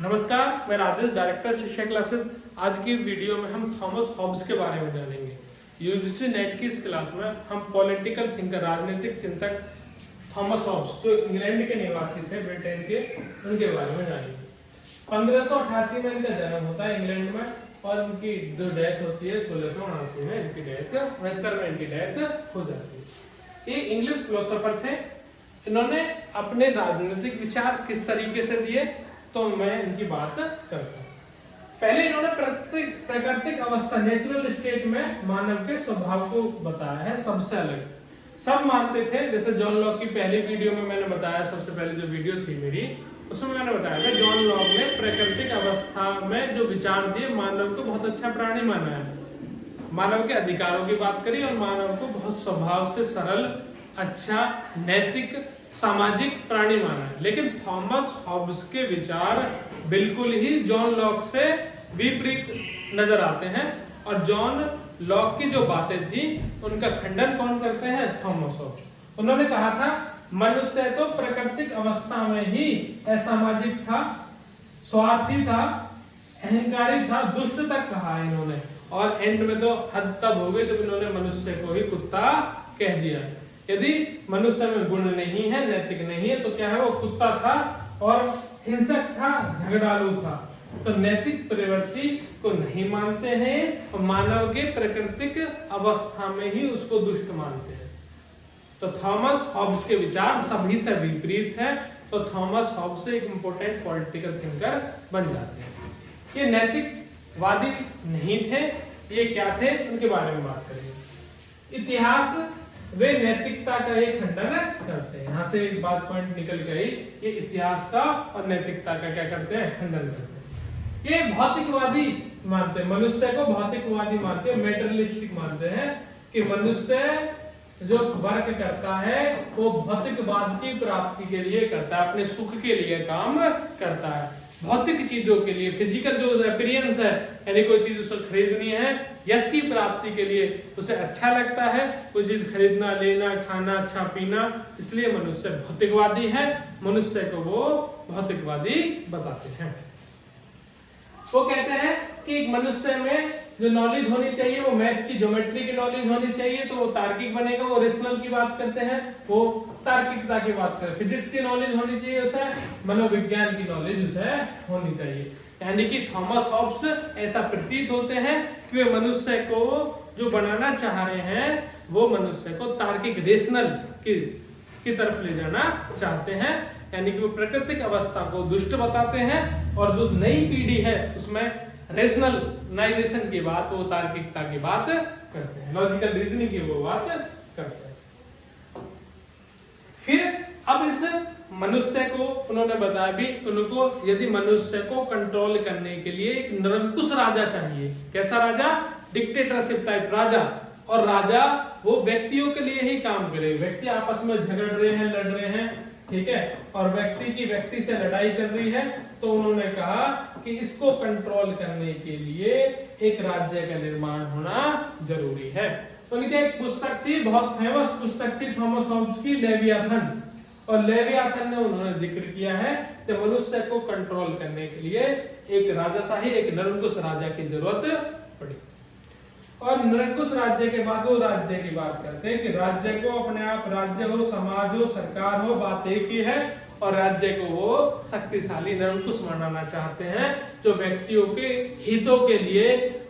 नमस्कार, मैं राजेश, डायरेक्टर शिक्षा क्लासेस। आज की वीडियो में हम थॉमस हॉब्स के बारे में जानेंगे। यूजीसी नेट की इस क्लास में हम पॉलिटिकल थिंकर, राजनीतिक चिंतक थॉमस हॉब्स, जो इंग्लैंड के निवासी थे, ब्रिटेन के, उनके बारे में जानेंगे। 1588 में इनका जन्म होता है इंग्लैंड में और इनकी जो डेथ होती है 1679 में, इनकी डेथ 69 में इनकी डेथ हो जाती है। ये इंग्लिश फिलोसोफर थे। इन्होंने अपने राजनीतिक विचार किस तरीके से दिए तो मैं इनकी बात करता हूँ। पहले इन्होंने प्राकृतिक अवस्था, नेचुरल स्टेट में मानव के स्वभाव को बताया है सबसे अलग। सब मानते थे, जैसे जॉन लॉक की पहली वीडियो में मैंने बताया, सबसे पहले जो वीडियो थी मेरी, उसमें मैंने बताया था जॉन लॉक ने प्राकृतिक अवस्था में जो विचार दिए, मानव को बहुत अच्छा प्राणी माना है, मानव के अधिकारों की बात करी और मानव को बहुत स्वभाव से सरल, अच्छा, नैतिक, सामाजिक प्राणी माना है। लेकिन थॉमस हॉब्स के विचार बिल्कुल ही जॉन लॉक से विपरीत नजर आते हैं और जॉन लॉक की जो बातें थी उनका खंडन कौन करते हैं? Thomas Hobbes. उन्होंने कहा था मनुष्य तो प्राकृतिक अवस्था में ही असामाजिक था, स्वार्थी था, अहंकारी था, दुष्ट तक कहा है इन्होंने। और एंड में तो हद तब हो गई जब इन्होंने मनुष्य को ही कुत्ता कह दिया। यदि मनुष्य में गुण नहीं है, नैतिक नहीं है, तो क्या है? वो कुत्ता था और हिंसक था, झगड़ालू था। तो नैतिक प्रवृत्ति को नहीं मानते हैं और मानव के प्राकृतिक अवस्था में ही उसको दुष्ट मानते हैं। तो थॉमस हॉब्स के विचार सभी से विपरीत है। तो थॉमस हॉब्स एक इंपोर्टेंट पॉलिटिकल थिंकर बन जाते हैं। ये नैतिकवादी नहीं थे। ये क्या थे? उनके बारे में बात करेंगे। इतिहास वे नैतिकता का एक खंडन करते हैं। यहाँ से एक बात पॉइंट निकल गई, ये इतिहास का और नैतिकता का क्या करते हैं? खंडन करते हैं। ये भौतिकवादी मानते हैं, मनुष्य को भौतिकवादी मानते हैं, मेटेरियलिस्टिक मानते हैं कि मनुष्य जो वर्क करता है वो भौतिकवाद की प्राप्ति के लिए करता है, अपने सुख के लिए काम करता है, भौतिक चीजों के लिए, फिजिकल जो अपीयरेंस है, यानी कोई चीज उसे खरीदनी है, यश की प्राप्ति के लिए उसे अच्छा लगता है कोई चीज खरीदना, लेना, खाना, अच्छा पीना, इसलिए मनुष्य भौतिकवादी है। मनुष्य को वो भौतिकवादी बताते हैं। वो कहते हैं कि एक मनुष्य में जो नॉलेज होनी चाहिए वो मैथ की, ज्योमेट्री की नॉलेज होनी चाहिए, तो वो तार्किक बनेगा। वो रेशनल की बात करते हैं, वो तार्किकता की बात करें। फिजिक्स की नॉलेज होनी चाहिए उसे, मनोविज्ञान की नॉलेज उसे होनी चाहिए। यानी कि थॉमस हॉब्स ऐसा प्रतीत होते हैं कि वे मनुष्य को जो बनाना चाह रहे हैं वो मनुष्य को तार्किक, रेशनल की तरफ ले जाना चाहते हैं। यानी कि वो प्राकृतिक अवस्था को दुष्ट बताते हैं और जो नई पीढ़ी है उसमें रेशनलाइजेशन की बात, वो तार्किकता की बात करते हैं, लॉजिकल रीजनिंग की वो बात करते हैं। फिर अब इस मनुष्य को उन्होंने बताया भी, उनको यदि मनुष्य को कंट्रोल करने के लिए एक निरंकुश राजा चाहिए। कैसा राजा? डिक्टेटरशिप टाइप राजा। और राजा वो व्यक्तियों के लिए ही काम करे। व्यक्ति आपस में झगड़ रहे हैं, लड़ रहे हैं, ठीक है, और व्यक्ति की व्यक्ति से लड़ाई चल रही है, तो उन्होंने कहा कि इसको कंट्रोल करने के लिए एक राज्य का निर्माण होना जरूरी है। तो उनकी एक पुस्तक थी, बहुत फेमस पुस्तक थी थॉमस हॉब्स की, लेवियाथन। और लेवियाथन ने उन्होंने जिक्र किया है कि मनुष्य को कंट्रोल करने के लिए एक राजाशाही, एक निरंकुश राजा की जरूरत पड़ी। और निरंकुश राज्य के बाद वो राज्य की बात करते हैं कि राज्य को अपने आप, राज्य हो, समाज हो, सरकार हो, बात एक ही है। और राज्य को वो शक्तिशाली निरंकुश बनाना चाहते हैं जो व्यक्तियों के हितों के लिए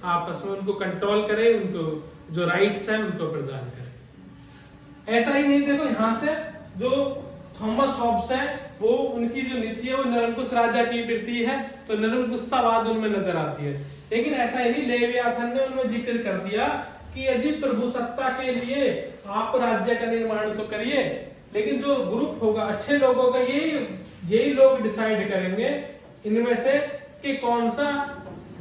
आपस में उनको कंट्रोल करे, उनको जो राइट्स हैं उनको प्रदान करे। ऐसा ही नहीं, देखो यहाँ से जो थॉमस हॉब्स है वो, उनकी जो नीति है वो निरंकुश राजा की प्रति है, तो निरंकुशतावाद उनमें नजर आती है। लेकिन ऐसा ही नहीं, लेवियाथन ने उनमें जिक्र कर दिया कि यदि प्रभुसत्ता के लिए आप राज्य का निर्माण तो करिए, लेकिन जो ग्रुप होगा अच्छे लोगों का, यही लोग डिसाइड करेंगे इनमें से कि कौन सा,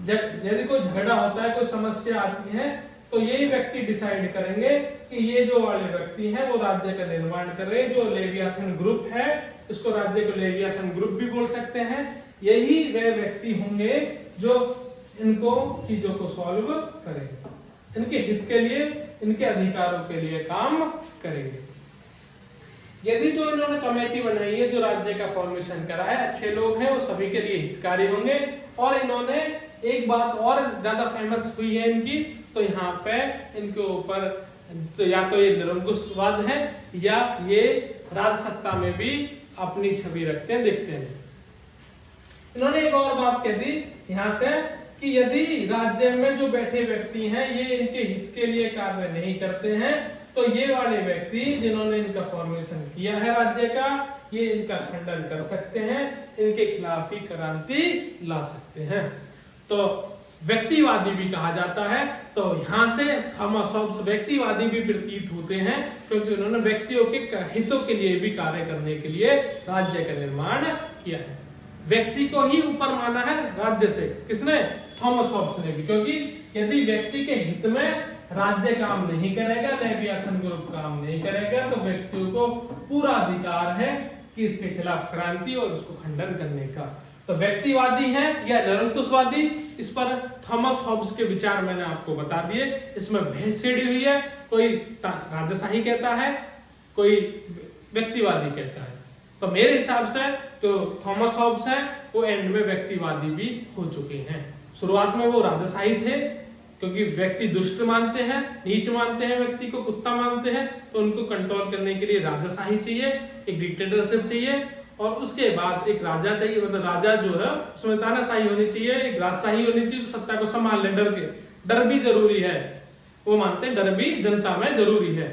यदि कोई झगड़ा होता है, कोई समस्या आती है, तो यही व्यक्ति डिसाइड करेंगे कि ये जो वाले व्यक्ति हैं वो राज्य का निर्माण कर रहे हैं। जो लेवियाथन ग्रुप है, इसको राज्य को लेवियाथन ग्रुप भी बोल सकते हैं। यही वे व्यक्ति होंगे जो इनको चीजों को सॉल्व करेंगे, इनके हित के लिए, इनके अधिकारों के लिए काम करेंगे। यदि जो इन्होंने कमेटी बनाई है, जो राज्य का फॉर्मेशन करा है, अच्छे लोग हैं, वो सभी के लिए हितकारी होंगे। और इन्होंने एक बात और ज्यादा फेमस हुई है इनकी, तो यहाँ पे इनके ऊपर तो या तो ये निरंकुशवाद है या ये राज सत्ता में भी अपनी छवि रखते हैं, दिखते हैं। इन्होंने एक और बात कह दी यहाँ से कि यदि राज्य में जो बैठे व्यक्ति हैं ये इनके हित के लिए कार्य नहीं करते हैं, तो ये वाले व्यक्ति जिन्होंने इनका फॉर्मेशन किया है राज्य का, ये इनका खंडन कर सकते हैं, इनके खिलाफ ही क्रांति ला सकते हैं। तो व्यक्तिवादी भी कहा जाता है। तो यहाँ से थॉमस हॉब्स व्यक्तिवादी भी प्रतीत होते हैं, क्योंकि उन्होंने व्यक्तियों के हितों के लिए भी कार्य करने के लिए राज्य का निर्माण किया है। व्यक्ति को ही ऊपर माना है राज्य से, किसने? थॉमस हॉब्स ने भी, क्योंकि यदि व्यक्ति के हित में राज्य काम नहीं करेगा, लेवियाथन ग्रुप काम नहीं करेगा, तो व्यक्तियों को पूरा अधिकार है कि इसके खिलाफ क्रांति और उसको खंडन करने का। तो व्यक्तिवादी है या निरंकुशवादी, इस पर थॉमस हॉब्स के विचार मैंने आपको बता दिए। इसमें बहस छिड़ी हुई है, कोई राजशाही कहता है, कोई व्यक्तिवादी कहता है। तो मेरे हिसाब से जो थॉमस हॉब्स हैं वो एंड में व्यक्तिवादी भी हो चुके हैं। शुरुआत में वो राजशाही थे, क्योंकि व्यक्ति दुष्ट मानते हैं, नीच मानते हैं, व्यक्ति को कुत्ता मानते हैं, तो उनको कंट्रोल करने के लिए राजशाही चाहिए, एक डिक्टेटरशिप चाहिए, और उसके बाद एक राजा चाहिए, मतलब राजा जो है उसमें तानाशाही होनी चाहिए, एक राजशाही होनी चाहिए, तो सत्ता को संभाल ले डर के। डर भी जरूरी है, वो मानते हैं डर भी जनता में जरूरी है,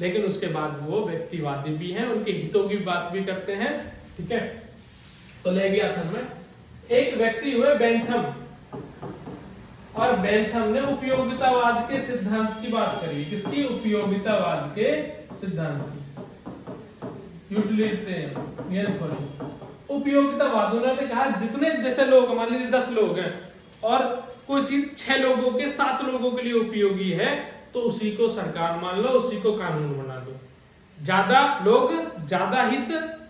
लेकिन उसके बाद वो व्यक्तिवादी भी हैं, उनके हितों की बात भी करते हैं। ठीक है, तो लेवियाथन में एक व्यक्ति हुए बेंथम, और बेंथम ने उपयोगितावाद के सिद्धांत की बात करी। किसकी? उपयोगितावाद के सिद्धांत की, यूटिलिटेरियन थ्योरी। उपयोगितावाद, उन्होंने कहा जितने जैसे लोग, मान लीजिए 10 लोग हैं और कोई चीज 6 लोगों के 7 लोगों के लिए उपयोगी है, तो उसी को सरकार मान लो, उसी को कानून बना दो। ज्यादा लोग ज्यादा हित,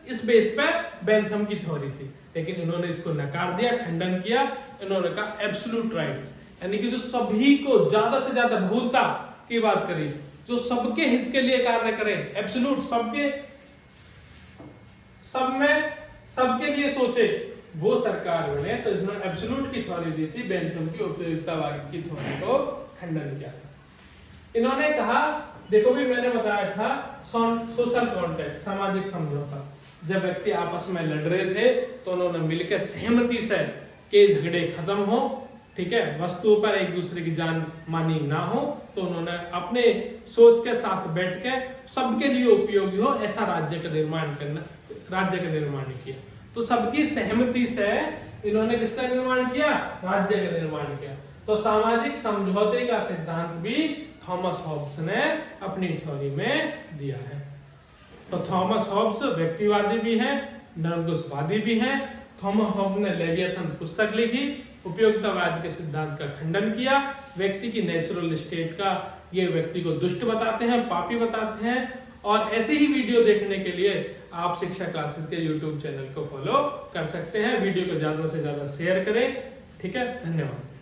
इस बेस पे बेंथम की थ्योरी थी, लेकिन इन्होंने इसको नकार दिया, खंडन किया। इन्होंने कहा एब्सोल्यूट राइट्स, यानी कि जो सभी को ज्यादा से ज्यादा बहुलता की बात करी, जो सबके हित के लिए कार्य करे, एब्सोल्यूट सबके, सब में सबके लिए सोचे, वो सरकार बने। तो इन्होंने एब्सोल्यूट की थ्योरी दी थी, बेंथम की उपयोगितावाद की थ्योरी को खंडन किया था। इन्होंने कहा, देखो भी मैंने बताया था सोशल कॉन्ट्रैक्ट, सामाजिक समझौता, जब व्यक्ति आपस में लड़ रहे थे तो उन्होंने मिलकर सहमति से के झगड़े खत्म हो, ठीक है, वस्तुओं पर एक दूसरे की जान मानी ना हो, तो उन्होंने अपने सोच के साथ बैठ के सबके लिए उपयोगी हो ऐसा राज्य का निर्माण किया। तो सबकी सहमति से इन्होंने किसका निर्माण किया? राज्य का निर्माण किया। तो सामाजिक समझौते का सिद्धांत भी थॉमस हॉब्स ने अपनी थ्योरी में दिया है। तो थॉमस हॉब्स व्यक्तिवादी भी हैं, निरंकुशवादी भी हैं। थॉमस हॉब्स ने लेवियाथन पुस्तक लिखी, उपयोगितावाद के सिद्धांत का खंडन किया, व्यक्ति की नेचुरल स्टेट का, ये व्यक्ति को दुष्ट बताते हैं, पापी बताते हैं। और ऐसे ही वीडियो देखने के लिए आप शिक्षा क्लासेस के YouTube चैनल को फॉलो कर सकते हैं। वीडियो को ज्यादा से ज्यादा शेयर करें। ठीक है, धन्यवाद।